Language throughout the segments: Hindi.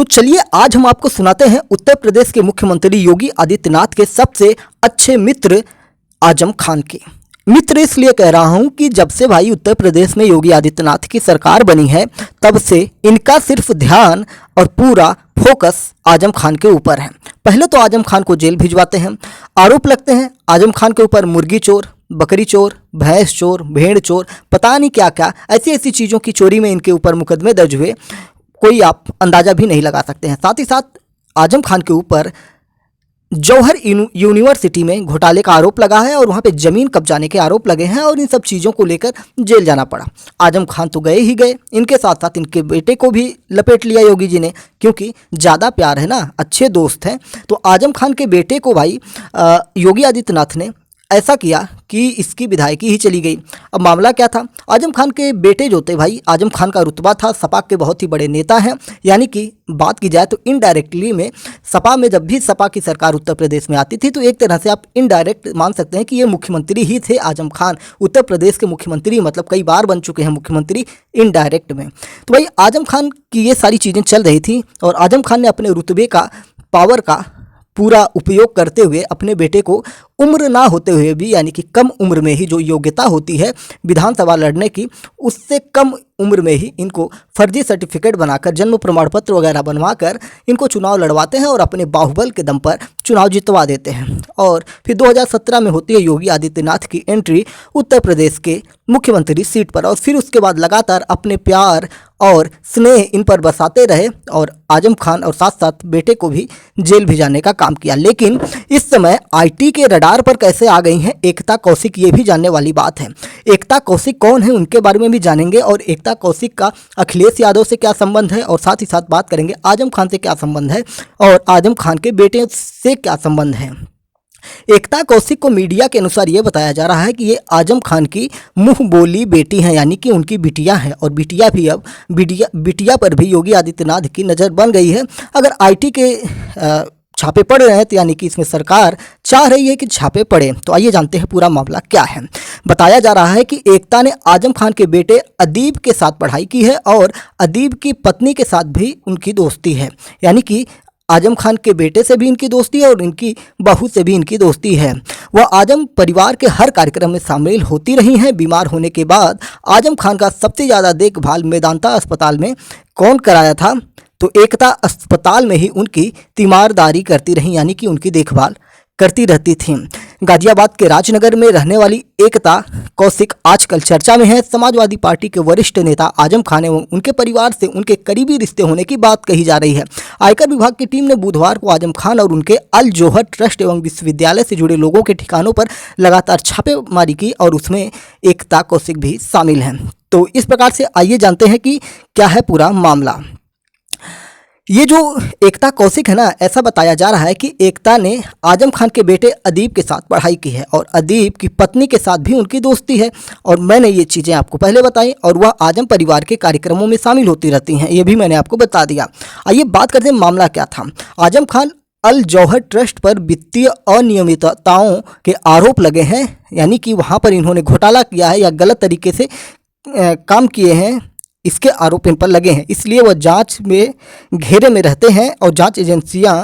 तो चलिए आज हम आपको सुनाते हैं उत्तर प्रदेश के मुख्यमंत्री योगी आदित्यनाथ के सबसे अच्छे मित्र आजम खान के। मित्र इसलिए कह रहा हूं कि जब से भाई उत्तर प्रदेश में योगी आदित्यनाथ की सरकार बनी है तब से इनका सिर्फ ध्यान और पूरा फोकस आजम खान के ऊपर है। पहले तो आजम खान को जेल भिजवाते हैं, आरोप लगते हैं आजम खान के ऊपर मुर्गी चोर, बकरी चोर, भैंस चोर, भेड़ चोर, पता नहीं क्या क्या ऐसी ऐसी चीज़ों की चोरी में इनके ऊपर मुकदमे दर्ज हुए, कोई आप अंदाज़ा भी नहीं लगा सकते हैं। साथ ही साथ आजम खान के ऊपर जौहर यूनिवर्सिटी में घोटाले का आरोप लगा है और वहाँ पे ज़मीन कब्जाने के आरोप लगे हैं और इन सब चीज़ों को लेकर जेल जाना पड़ा। आजम खान तो गए ही गए, इनके साथ साथ इनके बेटे को भी लपेट लिया योगी जी ने, क्योंकि ज़्यादा प्यार है ना, अच्छे दोस्त हैं। तो आजम खान के बेटे को भाई योगी आदित्यनाथ ने ऐसा किया कि इसकी विधायकी ही चली गई। अब मामला क्या था, आजम खान के बेटे जो थे भाई, आजम खान का रुतबा था, सपा के बहुत ही बड़े नेता हैं, यानी कि बात की जाए तो इनडायरेक्टली में सपा में जब भी सपा की सरकार उत्तर प्रदेश में आती थी तो एक तरह से आप इनडायरेक्ट मान सकते हैं कि ये मुख्यमंत्री ही थे। आजम खान उत्तर प्रदेश के मुख्यमंत्री, मतलब कई बार बन चुके हैं मुख्यमंत्री इनडायरेक्ट में। तो भाई आजम खान की ये सारी चीज़ें चल रही थी और आजम खान ने अपने रुतबे का, पावर का पूरा उपयोग करते हुए अपने बेटे को उम्र ना होते हुए भी, यानी कि कम उम्र में ही जो योग्यता होती है विधानसभा लड़ने की, उससे कम उम्र में ही इनको फर्जी सर्टिफिकेट बनाकर, जन्म प्रमाण पत्र वगैरह बनवाकर इनको चुनाव लड़वाते हैं और अपने बाहुबल के दम पर चुनाव जितवा देते हैं। और फिर 2017 में होती है योगी आदित्यनाथ की एंट्री उत्तर प्रदेश के मुख्यमंत्री सीट पर और फिर उसके बाद लगातार अपने प्यार और स्नेह इन पर बरसाते रहे और आजम खान और साथ साथ बेटे को भी जेल भिजाने का काम किया। लेकिन इस समय आईटी के रडार पर कैसे आ गई हैं एकता कौशिक, ये भी जानने वाली बात है। एकता कौशिक कौन है उनके बारे में भी जानेंगे और एकता कौशिक का अखिलेश यादव से क्या संबंध है और साथ ही साथ बात करेंगे आजम खान से क्या संबंध है और आजम खान के बेटे से क्या संबंध है। एकता कौशिक को मीडिया के अनुसार ये बताया जा रहा है कि ये आजम खान की मुंह बोली बेटी हैं, यानी कि उनकी बिटिया है और बिटिया भी अब बिटिया पर भी योगी आदित्यनाथ की नज़र बन गई है। अगर आईटी के छापे पड़ रहे हैं तो यानी कि इसमें सरकार चाह रही है कि छापे पड़े। तो आइए जानते हैं पूरा मामला क्या है। बताया जा रहा है कि एकता ने आजम खान के बेटे अदीब के साथ पढ़ाई की है और अदीब की पत्नी के साथ भी उनकी दोस्ती है, यानी कि आजम खान के बेटे से भी इनकी दोस्ती है और इनकी बहू से भी इनकी दोस्ती है। वह आजम परिवार के हर कार्यक्रम में शामिल होती रही हैं। बीमार होने के बाद आजम खान का सबसे ज़्यादा देखभाल मेदांता अस्पताल में कौन कराया था, तो एकता अस्पताल में ही उनकी तीमारदारी करती रही, यानी कि उनकी देखभाल करती रहती थी। गाजियाबाद के राजनगर में रहने वाली एकता कौशिक आजकल चर्चा में है। समाजवादी पार्टी के वरिष्ठ नेता आजम खान एवं उनके परिवार से उनके करीबी रिश्ते होने की बात कही जा रही है। आयकर विभाग की टीम ने बुधवार को आजम खान और उनके अल जौहर ट्रस्ट एवं विश्वविद्यालय से जुड़े लोगों के ठिकानों पर लगातार छापेमारी की और उसमें एकता कौशिक भी शामिल हैं। तो इस प्रकार से आइए जानते हैं कि क्या है पूरा मामला। ये जो एकता कौशिक है ना, ऐसा बताया जा रहा है कि एकता ने आजम खान के बेटे अदीब के साथ पढ़ाई की है और अदीब की पत्नी के साथ भी उनकी दोस्ती है और मैंने ये चीज़ें आपको पहले बताई और वह आजम परिवार के कार्यक्रमों में शामिल होती रहती हैं, ये भी मैंने आपको बता दिया। आइए बात करते हैं मामला क्या था। आजम खान अल जौहर ट्रस्ट पर वित्तीय अनियमितताओं के आरोप लगे हैं, यानी कि वहाँ पर इन्होंने घोटाला किया है या गलत तरीके से काम किए हैं, इसके आरोप इन पर लगे हैं। इसलिए वह जांच में घेरे में रहते हैं और जांच एजेंसियां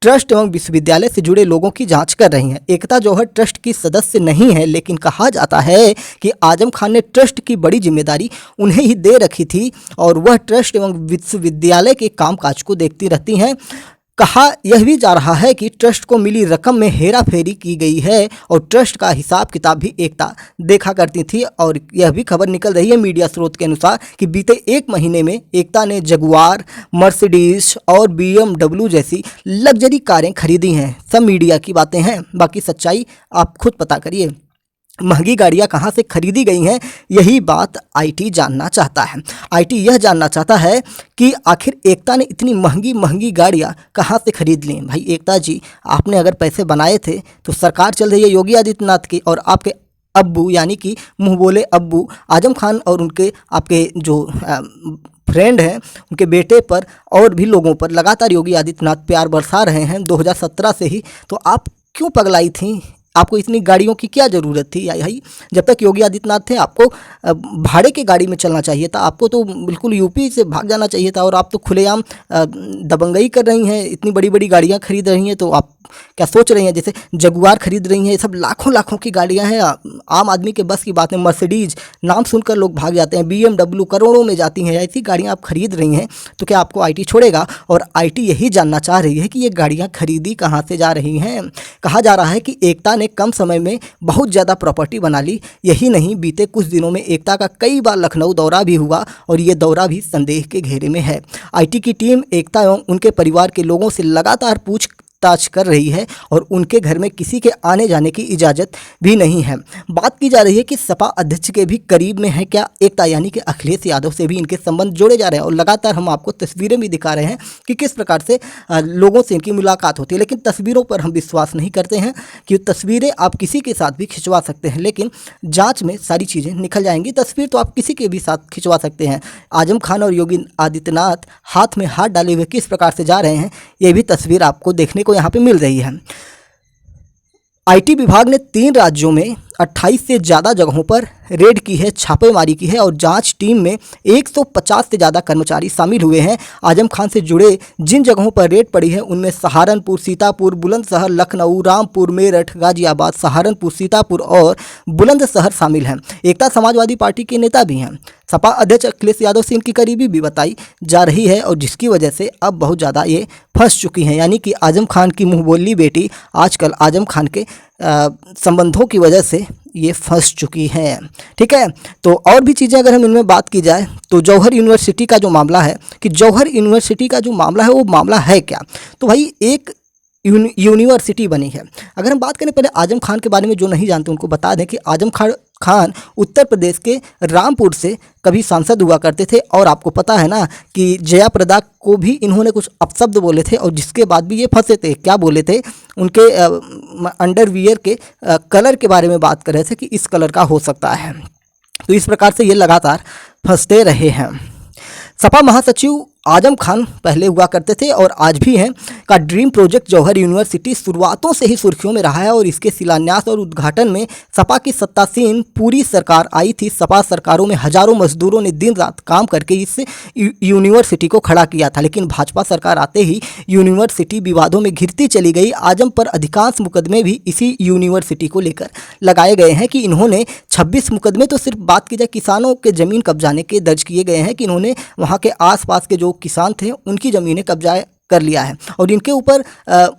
ट्रस्ट एवं विश्वविद्यालय से जुड़े लोगों की जांच कर रही हैं। एकता जौहर ट्रस्ट की सदस्य नहीं है, लेकिन कहा जाता है कि आजम खान ने ट्रस्ट की बड़ी जिम्मेदारी उन्हें ही दे रखी थी और वह ट्रस्ट एवं विश्वविद्यालय के कामकाज को देखती रहती हैं। कहा यह भी जा रहा है कि ट्रस्ट को मिली रकम में हेरा फेरी की गई है और ट्रस्ट का हिसाब किताब भी एकता देखा करती थी और यह भी खबर निकल रही है मीडिया स्रोत के अनुसार कि बीते एक महीने में एकता ने जगुआर, मर्सिडीज और BMW जैसी लग्जरी कारें खरीदी हैं। सब मीडिया की बातें हैं, बाकी सच्चाई आप खुद पता करिए। महंगी गाड़ियाँ कहाँ से खरीदी गई हैं, यही बात आईटी जानना चाहता है। आईटी यह जानना चाहता है कि आखिर एकता ने इतनी महंगी महंगी गाड़ियाँ कहाँ से खरीद ली। भाई एकता जी, आपने अगर पैसे बनाए थे तो सरकार चल रही है योगी आदित्यनाथ की और आपके अब्बू, यानी कि मुँह बोले अब्बू आजम खान और उनके आपके जो फ्रेंड हैं, उनके बेटे पर और भी लोगों पर लगातार योगी आदित्यनाथ प्यार बरसा रहे हैं 2017 से ही। तो आप क्यों पगलाई थी आपको इतनी गाड़ियों की क्या ज़रूरत थी? या भाई जब तक योगी आदित्यनाथ थे आपको भाड़े की गाड़ी में चलना चाहिए था, आपको तो बिल्कुल यूपी से भाग जाना चाहिए था। और आप तो खुलेआम दबंगई कर रही हैं, इतनी बड़ी बड़ी गाड़ियाँ खरीद रही हैं। तो आप क्या सोच रही हैं? जैसे जगुआर खरीद रही हैं, ये सब लाखों लाखों की गाड़ियाँ हैं, आम आदमी के बस की बात है। मर्सिडीज नाम सुनकर लोग भाग जाते हैं, BMW करोड़ों में जाती हैं, ऐसी गाड़ियाँ आप खरीद रही हैं। तो क्या आपको IT छोड़ेगा? और IT यही जानना चाह रही है कि ये गाड़ियाँ खरीदी कहाँ से जा रही हैं। कहा जा रहा है कि एकता ने कम समय में बहुत ज़्यादा प्रॉपर्टी बना ली। यही नहीं, बीते कुछ दिनों में एकता का कई बार लखनऊ दौरा भी हुआ और ये दौरा भी संदेह के घेरे में है। IT की टीम एकता एवं उनके परिवार के लोगों से लगातार पूछताछ कर रही है और उनके घर में किसी के आने जाने की इजाज़त भी नहीं है। बात की जा रही है कि सपा अध्यक्ष के भी करीब में है क्या एकता, यानी कि अखिलेश यादव से भी इनके संबंध जोड़े जा रहे हैं। और लगातार हम आपको तस्वीरें भी दिखा रहे हैं कि किस प्रकार से लोगों से इनकी मुलाकात होती है। लेकिन तस्वीरों पर हम विश्वास नहीं करते हैं कि तस्वीरें आप किसी के साथ भी खिंचवा सकते हैं, लेकिन जाँच में सारी चीज़ें निकल जाएंगी। तस्वीर तो आप किसी के भी साथ खिंचवा सकते हैं। आजम खान और योगी आदित्यनाथ हाथ में हाथ डाले हुए किस प्रकार से जा रहे हैं, ये भी तस्वीर आपको देखने को यहाँ पे मिल रही है। IT विभाग ने 3 राज्यों में 28 से ज़्यादा जगहों पर रेड की है, छापेमारी की है और जांच टीम में 150 से ज़्यादा कर्मचारी शामिल हुए हैं। आजम खान से जुड़े जिन जगहों पर रेड पड़ी है उनमें सहारनपुर, सीतापुर, बुलंदशहर, लखनऊ, रामपुर, मेरठ, गाजियाबाद, सहारनपुर, सीतापुर और बुलंदशहर शामिल हैं। एकता समाजवादी पार्टी के नेता भी हैं। सपा अध्यक्ष अखिलेश यादव से इनकी करीबी भी बताई जा रही है और जिसकी वजह से अब बहुत ज़्यादा ये फंस चुकी हैं। यानी कि आजम खान की मुंहबोली बेटी आजकल आजम खान के संबंधों की वजह से ये फंस चुकी हैं। ठीक है, तो और भी चीज़ें अगर हम इनमें बात की जाए तो जौहर यूनिवर्सिटी का जो मामला है, कि जौहर यूनिवर्सिटी का जो मामला है वो मामला है क्या? तो भाई एक यूनिवर्सिटी बनी है। अगर हम बात करें पहले आजम खान के बारे में, जो नहीं जानते उनको बता दें कि आजम खान उत्तर प्रदेश के रामपुर से कभी सांसद हुआ करते थे। और आपको पता है ना कि जया प्रदा को भी इन्होंने कुछ अपशब्द बोले थे और जिसके बाद भी ये फंसे थे। क्या बोले थे? उनके अंडरवियर के कलर के बारे में बात कर रहे थे कि इस कलर का हो सकता है। तो इस प्रकार से ये लगातार फंसते रहे हैं। सपा महासचिव आजम खान पहले हुआ करते थे और आज भी हैं का ड्रीम प्रोजेक्ट जौहर यूनिवर्सिटी शुरुआतों से ही सुर्खियों में रहा है और इसके शिलान्यास और उद्घाटन में सपा की सत्तासीन पूरी सरकार आई थी। सपा सरकारों में हजारों मजदूरों ने दिन रात काम करके इस यूनिवर्सिटी को खड़ा किया था, लेकिन भाजपा सरकार आते ही यूनिवर्सिटी विवादों में घिरती चली गई। आजम पर अधिकांश मुकदमे भी इसी यूनिवर्सिटी को लेकर लगाए गए हैं कि इन्होंने 26 मुकदमे तो सिर्फ बात की जाए किसानों के ज़मीन कब्जाने के दर्ज किए गए हैं कि इन्होंने वहाँ के आसपास के जो किसान थे उनकी ज़मीनें कब्जा कर लिया है। और इनके ऊपर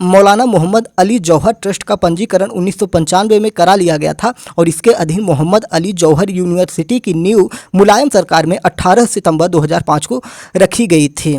मौलाना मोहम्मद अली जौहर ट्रस्ट का पंजीकरण 1995 में करा लिया गया था और इसके अधीन मोहम्मद अली जौहर यूनिवर्सिटी की नींव मुलायम सरकार में 18 सितंबर 2005 को रखी गई थी।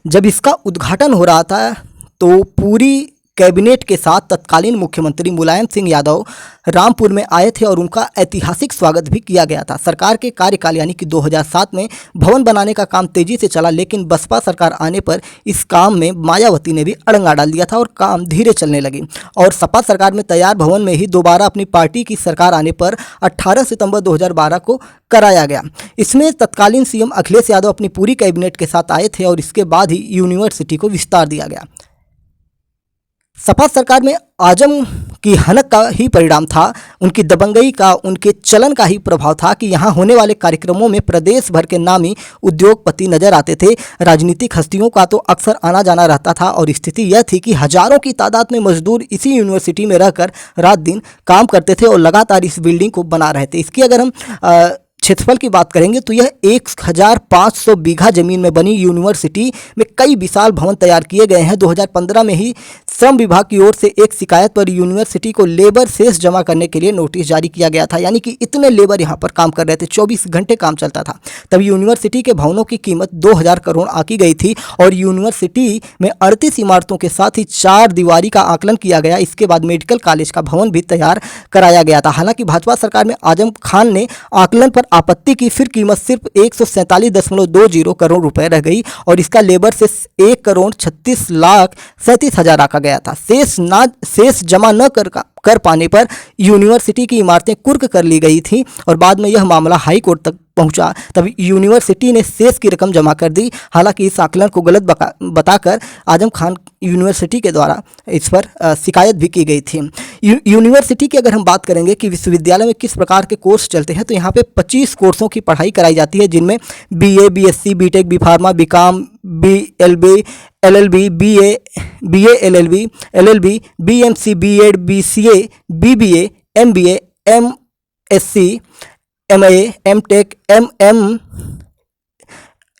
जब इसका उद्घाटन हो रहा था तो पूरी कैबिनेट के साथ तत्कालीन मुख्यमंत्री मुलायम सिंह यादव रामपुर में आए थे और उनका ऐतिहासिक स्वागत भी किया गया था। सरकार के कार्यकाल यानी कि 2007 में भवन बनाने का काम तेजी से चला, लेकिन बसपा सरकार आने पर इस काम में मायावती ने भी अड़ंगा डाल दिया था और काम धीरे चलने लगी। और सपा सरकार में तैयार भवन में ही दोबारा अपनी पार्टी की सरकार आने पर 18 सितंबर 2012 को कराया गया। इसमें तत्कालीन CM अखिलेश यादव अपनी पूरी कैबिनेट के साथ आए थे और इसके बाद ही यूनिवर्सिटी को विस्तार दिया गया। सपा सरकार में आजम की हनक का ही परिणाम था, उनकी दबंगई का, उनके चलन का ही प्रभाव था कि यहाँ होने वाले कार्यक्रमों में प्रदेश भर के नामी उद्योगपति नजर आते थे। राजनीतिक हस्तियों का तो अक्सर आना जाना रहता था और स्थिति यह थी कि हजारों की तादाद में मजदूर इसी यूनिवर्सिटी में रहकर रात दिन काम करते थे और लगातार इस बिल्डिंग को बना रहे थे। इसकी अगर हम क्षेत्रफल की बात करेंगे तो यह 1500 बीघा जमीन में बनी यूनिवर्सिटी में कई विशाल भवन तैयार किए गए हैं। 2015 में ही श्रम विभाग की ओर से एक शिकायत पर यूनिवर्सिटी को लेबर शेष जमा करने के लिए नोटिस जारी किया गया था, यानी कि इतने लेबर यहाँ पर काम कर रहे थे, 24 घंटे काम चलता था। तब यूनिवर्सिटी के भवनों की कीमत 2000 करोड़ आंकी गई थी और यूनिवर्सिटी में 38 इमारतों के साथ ही 4 दीवारी का आकलन किया गया। इसके बाद मेडिकल कॉलेज का भवन भी तैयार कराया गया था। हालांकि भाजपा सरकार में आजम खान ने आकलन पर आपत्ति की, फिर कीमत सिर्फ 147.20 करोड़ रुपए रह गई और इसका लेबर से 1,36,37,000 आका गया था। शेष जमा न कर पाने पर यूनिवर्सिटी की इमारतें कुर्क कर ली गई थी और बाद में यह मामला हाई कोर्ट तक पहुंचा तब यूनिवर्सिटी ने शेष की रकम जमा कर दी। हालांकि इस आकलन को गलत बताकर आजम खान यूनिवर्सिटी के द्वारा इस पर शिकायत भी की गई थी। यूनिवर्सिटी की अगर हम बात करेंगे कि विश्वविद्यालय में किस प्रकार के कोर्स चलते हैं, तो यहाँ पे 25 कोर्सों की पढ़ाई कराई जाती है, जिनमें BA, BSc, BTech, B.Pharma, B.Com, BLB, LLB, BA, LLB, BMC, B.Ed, BCA, BBA, MBA, MSc, MA, MTech,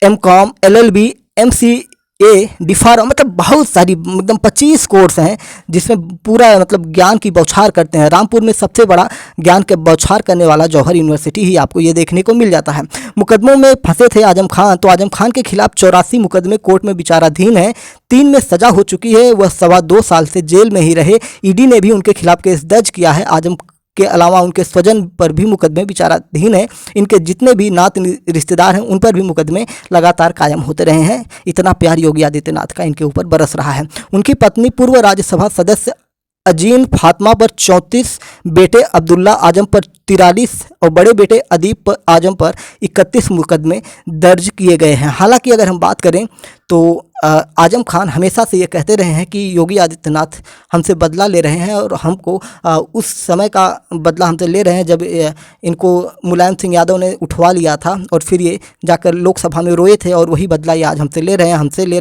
MCom, LLB, MCA, D.Pharma, मतलब बहुत सारी एकदम 25 कोर्स हैं जिसमें पूरा मतलब ज्ञान की बौछार करते हैं। रामपुर में सबसे बड़ा ज्ञान के बौछार करने वाला जौहर यूनिवर्सिटी ही आपको ये देखने को मिल जाता है। मुकदमों में फंसे थे आजम खान, तो आजम खान के खिलाफ 84 मुकदमे कोर्ट में विचाराधीन हैं। 3 में सजा हो चुकी है, वह 2.25 साल से जेल में ही रहे। ईडी ने भी उनके खिलाफ केस दर्ज किया है। आजम के अलावा उनके स्वजन पर भी मुकदमे विचाराधीन हैं। इनके जितने भी नात रिश्तेदार हैं उन पर भी मुकदमे लगातार कायम होते रहे हैं। इतना प्यार योगी आदित्यनाथ का इनके ऊपर बरस रहा है। उनकी पत्नी पूर्व राज्यसभा सदस्य अजीन फातिमा पर 34, बेटे अब्दुल्ला आजम पर 43 और बड़े बेटे अदीब आजम पर 31 मुकदमे दर्ज किए गए हैं। हालांकि अगर हम बात करें तो आजम खान हमेशा से ये कहते रहे हैं कि योगी आदित्यनाथ हमसे बदला ले रहे हैं और हमको उस समय का बदला हमसे ले रहे हैं जब इनको मुलायम सिंह यादव ने उठवा लिया था और फिर ये जाकर लोकसभा में रोए थे, और वही बदला ये आज हमसे ले रहे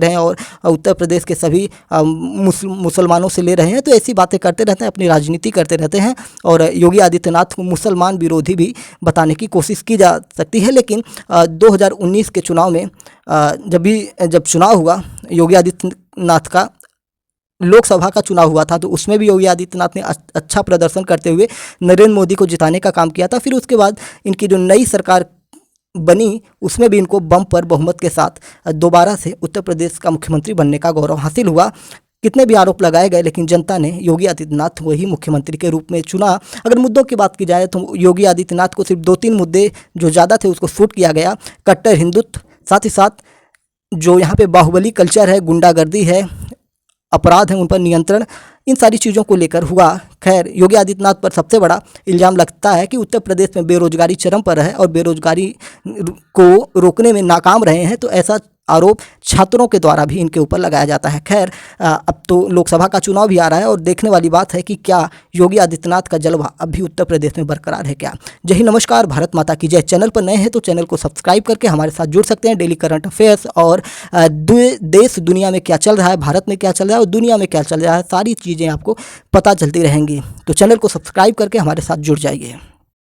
हैं और उत्तर प्रदेश के सभी मुसलमानों से ले रहे हैं। तो ऐसी बातें करते रहते हैं, अपनी राजनीति करते रहते हैं, और योगी आदित्यनाथ को मुसलमान विरोधी भी बताने की कोशिश की जा सकती है। लेकिन 2019 के चुनाव में जब चुनाव हुआ, योगी आदित्यनाथ का लोकसभा का चुनाव हुआ था, तो उसमें भी योगी आदित्यनाथ ने अच्छा प्रदर्शन करते हुए नरेंद्र मोदी को जिताने का काम किया था। फिर उसके बाद इनकी जो नई सरकार बनी उसमें भी इनको बम पर बहुमत के साथ दोबारा से उत्तर प्रदेश का मुख्यमंत्री बनने का गौरव हासिल हुआ। कितने भी आरोप लगाए गए, लेकिन जनता ने योगी आदित्यनाथ को ही मुख्यमंत्री के रूप में चुना। अगर मुद्दों की बात की जाए तो योगी आदित्यनाथ को सिर्फ 2-3 मुद्दे जो ज़्यादा थे उसको शूट किया गया। कट्टर हिंदुत्व, साथ ही साथ जो यहाँ पे बाहुबली कल्चर है, गुंडागर्दी है, अपराध है, उन पर नियंत्रण, इन सारी चीज़ों को लेकर हुआ। खैर, योगी आदित्यनाथ पर सबसे बड़ा इल्ज़ाम लगता है कि उत्तर प्रदेश में बेरोजगारी चरम पर है और बेरोजगारी को रोकने में नाकाम रहे हैं। तो ऐसा आरोप छात्रों के द्वारा भी इनके ऊपर लगाया जाता है। खैर, अब तो लोकसभा का चुनाव भी आ रहा है और देखने वाली बात है कि क्या योगी आदित्यनाथ का जलवा अब भी उत्तर प्रदेश में बरकरार है क्या। जय हिंद, नमस्कार, भारत माता की जय। चैनल पर नए हैं तो चैनल को सब्सक्राइब करके हमारे साथ जुड़ सकते हैं। डेली करंट अफेयर्स और देश दुनिया में क्या चल रहा है, भारत में क्या चल रहा है और दुनिया में क्या चल रहा है, सारी चीज़ें आपको पता चलती रहेंगी। तो चैनल को सब्सक्राइब करके हमारे साथ जुड़ जाइए।